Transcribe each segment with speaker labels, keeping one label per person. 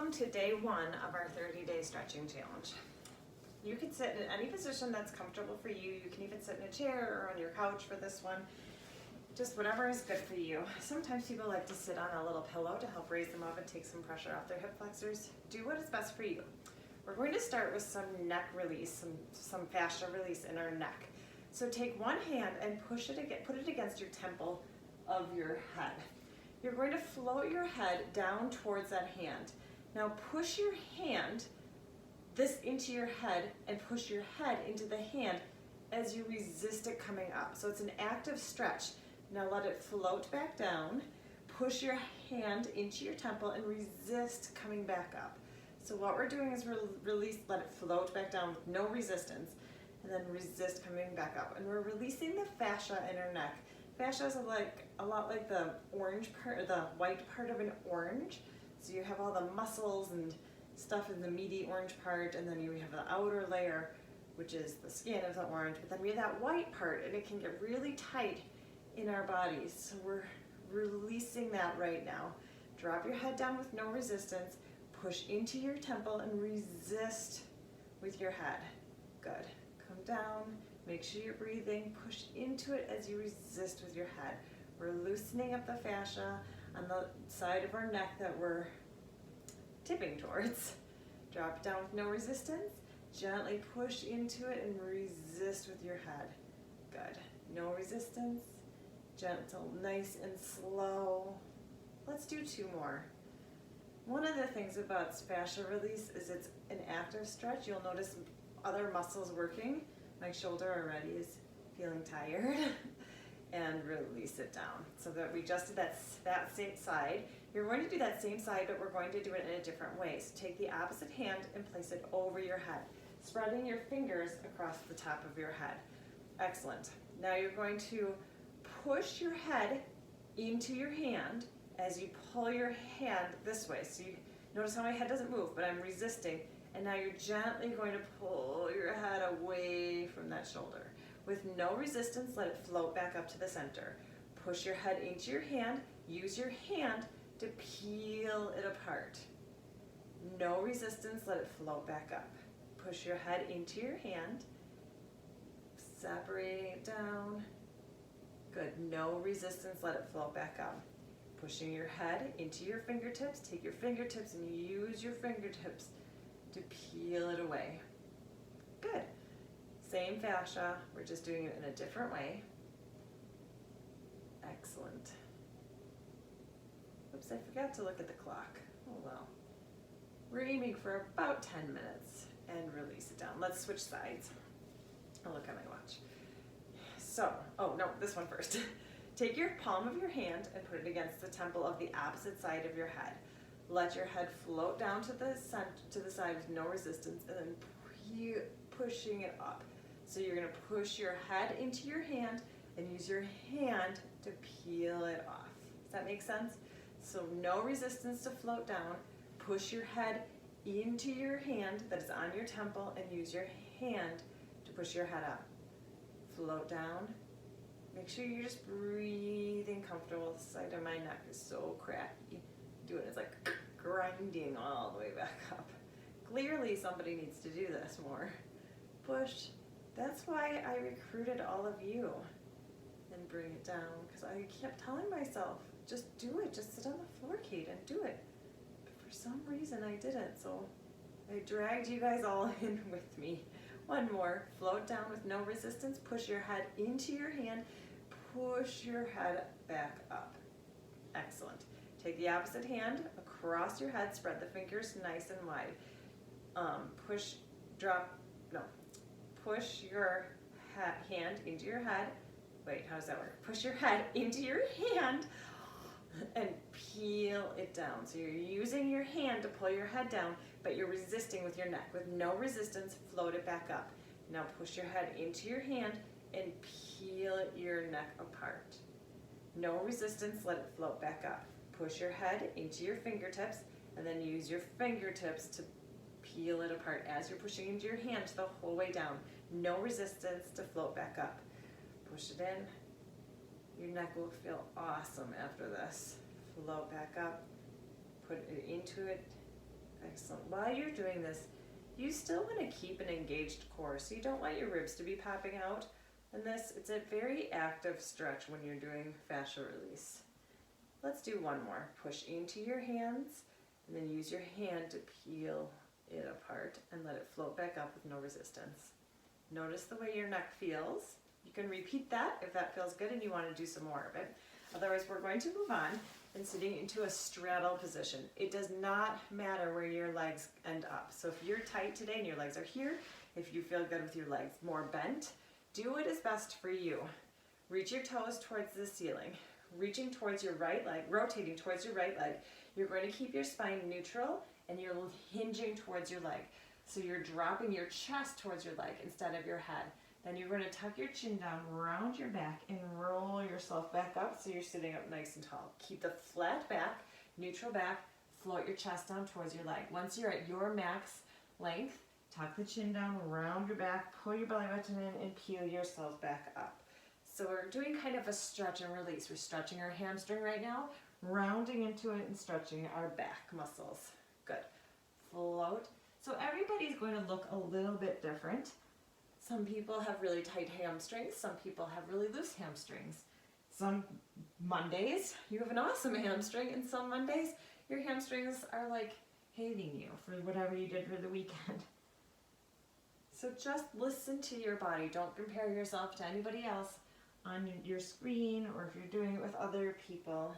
Speaker 1: Welcome to day 1 of our 30-day stretching challenge. You can sit in any position that's comfortable for you. You can even sit in a chair or on your couch for this one. Just whatever is good for you. Sometimes people like to sit on a little pillow to help raise them up and take some pressure off their hip flexors. Do what is best for you. We're going to start with some neck release, some fascia release in our neck. So take one hand and put it against your temple of your head. You're going to float your head down towards that hand. Now push your hand this into your head and push your head into the hand as you resist it coming up. So it's an active stretch. Now let it float back down. Push your hand into your temple and resist coming back up. So what we're doing is release, let it float back down with no resistance, and then resist coming back up. And we're releasing the fascia in our neck. Fascia is a lot like the orange part, the white part of an orange. So you have all the muscles and stuff in the meaty orange part, and then you have the outer layer, which is the skin of the orange. But then we have that white part, and it can get really tight in our bodies. So we're releasing that right now. Drop your head down with no resistance. Push into your temple and resist with your head. Good. Come down. Make sure you're breathing. Push into it as you resist with your head. We're loosening up the fascia on the side of our neck that we're tipping towards. Drop it down with no resistance. Gently push into it and resist with your head. Good. No resistance. Gentle, nice and slow. Let's do 2 more. One of the things about fascia release is it's an active stretch. You'll notice other muscles working. My shoulder already is feeling tired. And release it down. So that we just did that same side. You're going to do that same side, but we're going to do it in a different way. So take the opposite hand and place it over your head, spreading your fingers across the top of your head. Excellent. Now you're going to push your head into your hand as you pull your hand this way. So you notice how my head doesn't move, but I'm resisting. And now you're gently going to pull your head away from that shoulder. With no resistance, let it float back up to the center. Push your head into your hand. Use your hand to peel it apart. No resistance, let it float back up. Push your head into your hand, separating it down. Good. No resistance, let it float back up. Pushing your head into your fingertips. Take your fingertips and use your fingertips to peel it away. Good. Same fascia, we're just doing it in a different way. Excellent. Oops, I forgot to look at the clock. Oh well. We're aiming for about 10 minutes and release it down. Let's switch sides. I'll look at my watch. So, oh no, this one first. Take your palm of your hand and put it against the temple of the opposite side of your head. Let your head float down to the side with no resistance, and then pushing it up. So you're going to push your head into your hand and use your hand to peel it off. Does that make sense? So no resistance to float down. Push your head into your hand that is on your temple and use your hand to push your head up. Float down. Make sure you're just breathing comfortable. The side of my neck is so cracky. It's like grinding all the way back up. Clearly somebody needs to do this more. Push. That's why I recruited all of you and bring it down, because I kept telling myself, just do it, just sit on the floor, Kate, and do it. But for some reason I didn't, so I dragged you guys all in with me. One more, float down with no resistance, push your head into your hand, push your head back up. Excellent. Take the opposite hand across your head, spread the fingers nice and wide. Push your hand into your head. Wait, how does that work? Push your head into your hand and peel it down. So you're using your hand to pull your head down, but you're resisting with your neck. With no resistance, float it back up. Now push your head into your hand and peel your neck apart. No resistance, let it float back up. Push your head into your fingertips and then use your fingertips to peel it apart as you're pushing into your hand the whole way down. No resistance to float back up. Push it in. Your neck will feel awesome after this. Float back up. Put it into it. Excellent. While you're doing this, you still want to keep an engaged core, so you don't want your ribs to be popping out. And this, it's a very active stretch when you're doing fascia release. Let's do one more. Push into your hands, and then use your hand to peel it apart and let it float back up with no resistance. Notice the way your neck feels. You can repeat that if that feels good and you want to do some more of it. Otherwise, we're going to move on and sitting into a straddle position. It does not matter where your legs end up. So if you're tight today and your legs are here, if you feel good with your legs more bent, do what is best for you. Reach your toes towards the ceiling. Reaching towards your right leg, rotating towards your right leg. You're going to keep your spine neutral and you're hinging towards your leg. So you're dropping your chest towards your leg instead of your head. Then you're going to tuck your chin down, round your back, and roll yourself back up so you're sitting up nice and tall. Keep the flat back, neutral back, float your chest down towards your leg. Once you're at your max length, tuck the chin down, round your back, pull your belly button in, and peel yourself back up. So we're doing kind of a stretch and release. We're stretching our hamstring right now, rounding into it and stretching our back muscles. Good. Float. So everybody's going to look a little bit different. Some people have really tight hamstrings. Some people have really loose hamstrings. Some Mondays, you have an awesome hamstring, and some Mondays, your hamstrings are like hating you for whatever you did for the weekend. So just listen to your body. Don't compare yourself to anybody else on your screen or if you're doing it with other people.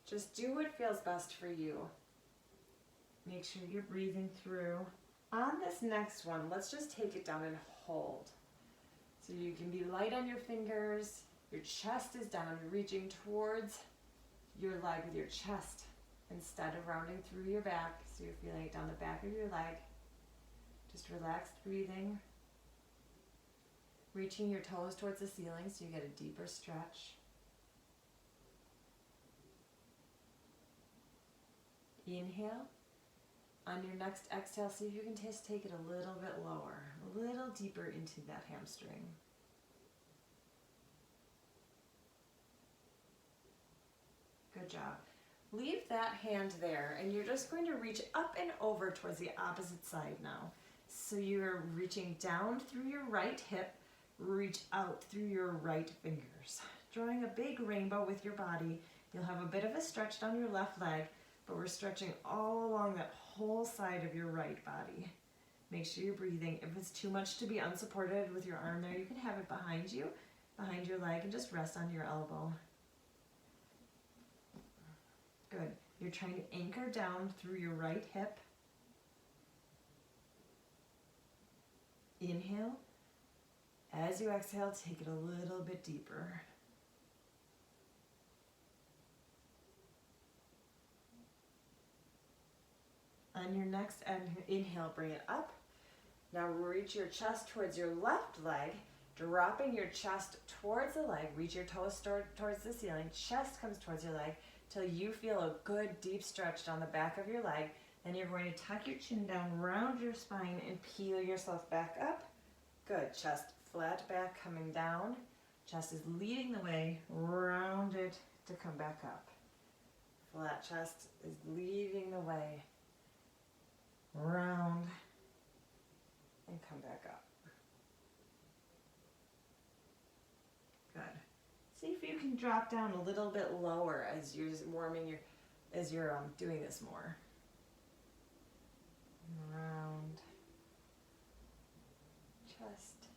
Speaker 1: Just do what feels best for you. Make sure you're breathing through. On this next one, let's just take it down and hold. So you can be light on your fingers, your chest is down, reaching towards your leg with your chest instead of rounding through your back. So you're feeling it down the back of your leg. Just relaxed breathing. Reaching your toes towards the ceiling so you get a deeper stretch. Inhale. On your next exhale, see if you can just take it a little bit lower, a little deeper into that hamstring. Good job. Leave that hand there, and you're just going to reach up and over towards the opposite side now. So you're reaching down through your right hip, reach out through your right fingers. Drawing a big rainbow with your body. You'll have a bit of a stretch down your left leg, but we're stretching all along that whole side of your right body. Make sure you're breathing. If it's too much to be unsupported with your arm there, you can have it behind you, behind your leg, and just rest on your elbow. Good. You're trying to anchor down through your right hip. Inhale. As you exhale, take it a little bit deeper. On your next inhale, bring it up. Now reach your chest towards your left leg, dropping your chest towards the leg. Reach your toes towards the ceiling. Chest comes towards your leg till you feel a good deep stretch down the back of your leg. Then you're going to tuck your chin down, round your spine, and peel yourself back up. Good. Chest flat back, coming down. Chest is leading the way. Round it to come back up. Flat chest is leading the way. Round and come back up. Good. See if you can drop down a little bit lower as you're doing this more. Round. Chest.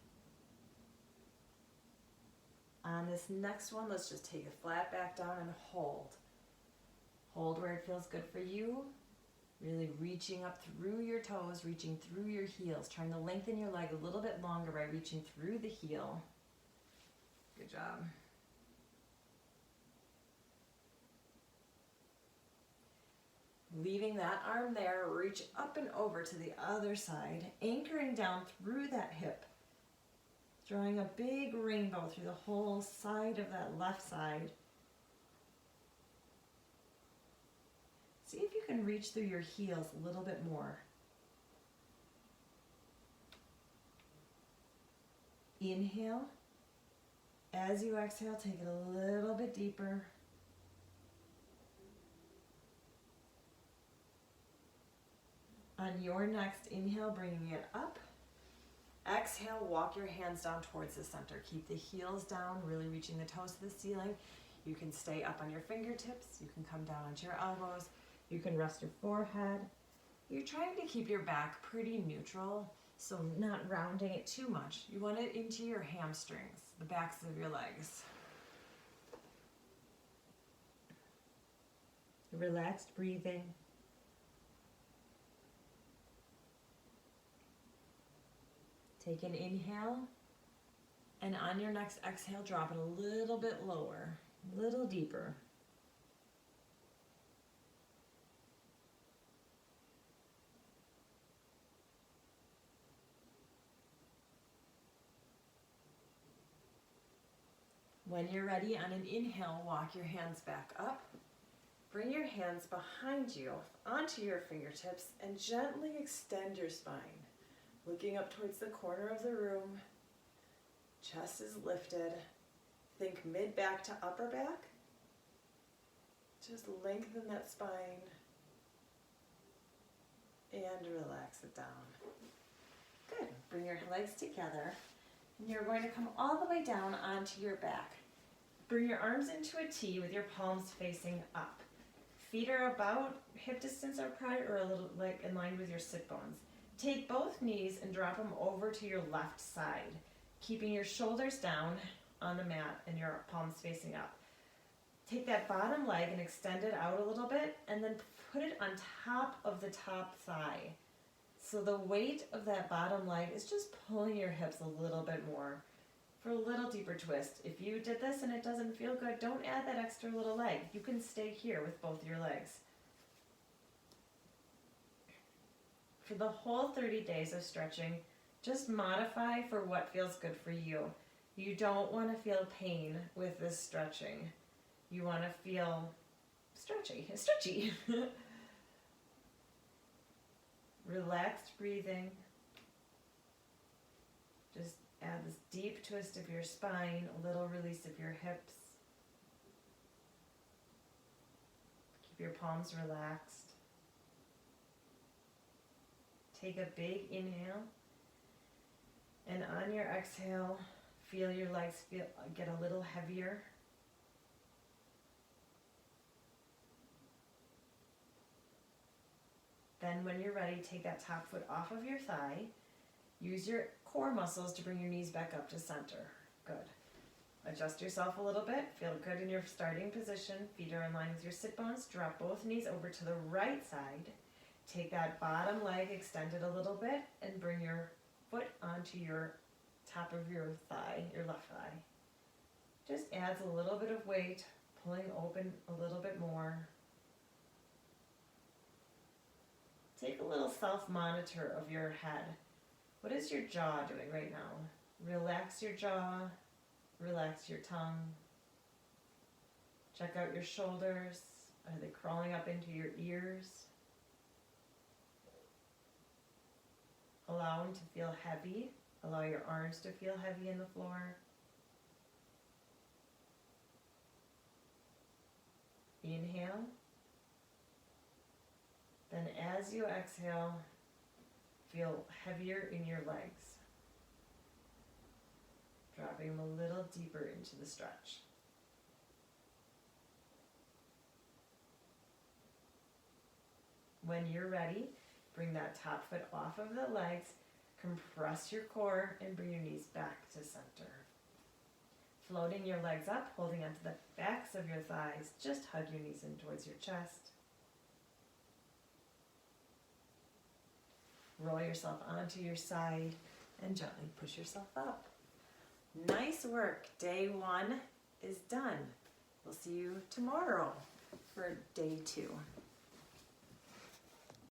Speaker 1: On this next one, let's just take a flat back down and hold. Hold where it feels good for you. Really reaching up through your toes, reaching through your heels, trying to lengthen your leg a little bit longer by reaching through the heel. Good job. Leaving that arm there, reach up and over to the other side, anchoring down through that hip, drawing a big rainbow through the whole side of that left side. See if you can reach through your heels a little bit more. Inhale. As you exhale, take it a little bit deeper. On your next inhale, bringing it up. Exhale, walk your hands down towards the center. Keep the heels down, really reaching the toes to the ceiling. You can stay up on your fingertips. You can come down onto your elbows. You can rest your forehead. You're trying to keep your back pretty neutral, so not rounding it too much. You want it into your hamstrings, the backs of your legs. Relaxed breathing. Take an inhale, and on your next exhale, drop it a little bit lower, a little deeper. When you're ready, on an inhale, walk your hands back up. Bring your hands behind you onto your fingertips and gently extend your spine. Looking up towards the corner of the room, chest is lifted. Think mid-back to upper back. Just lengthen that spine and relax it down. Good. Bring your legs together and you're going to come all the way down onto your back. Bring your arms into a T with your palms facing up. Feet are about hip distance apart or a little like in line with your sit bones. Take both knees and drop them over to your left side, keeping your shoulders down on the mat and your palms facing up. Take that bottom leg and extend it out a little bit and then put it on top of the top thigh. So the weight of that bottom leg is just pulling your hips a little bit more for a little deeper twist. If you did this and it doesn't feel good, don't add that extra little leg. You can stay here with both your legs. For the whole 30 days of stretching, just modify for what feels good for you. You don't want to feel pain with this stretching. You want to feel stretchy. Relaxed breathing. Just add this deep twist of your spine, a little release of your hips. Keep your palms relaxed. Take a big inhale, and on your exhale, feel your legs get a little heavier. Then when you're ready, take that top foot off of your thigh. Use your core muscles to bring your knees back up to center. Good. Adjust yourself a little bit. Feel good in your starting position. Feet are in line with your sit bones. Drop both knees over to the right side. Take that bottom leg, extend it a little bit, and bring your foot onto your top of your thigh, your left thigh. Just adds a little bit of weight, pulling open a little bit more. Take a little self-monitor of your head. What is your jaw doing right now? Relax your jaw, relax your tongue. Check out your shoulders. Are they crawling up into your ears? Allow them to feel heavy. Allow your arms to feel heavy in the floor. Inhale. Then as you exhale, feel heavier in your legs. Dropping them a little deeper into the stretch. When you're ready, bring that top foot off of the legs, compress your core, and bring your knees back to center. Floating your legs up, holding onto the backs of your thighs, just hug your knees in towards your chest. Roll yourself onto your side and gently push yourself up. Nice work. Day 1 is done. We'll see you tomorrow for day 2.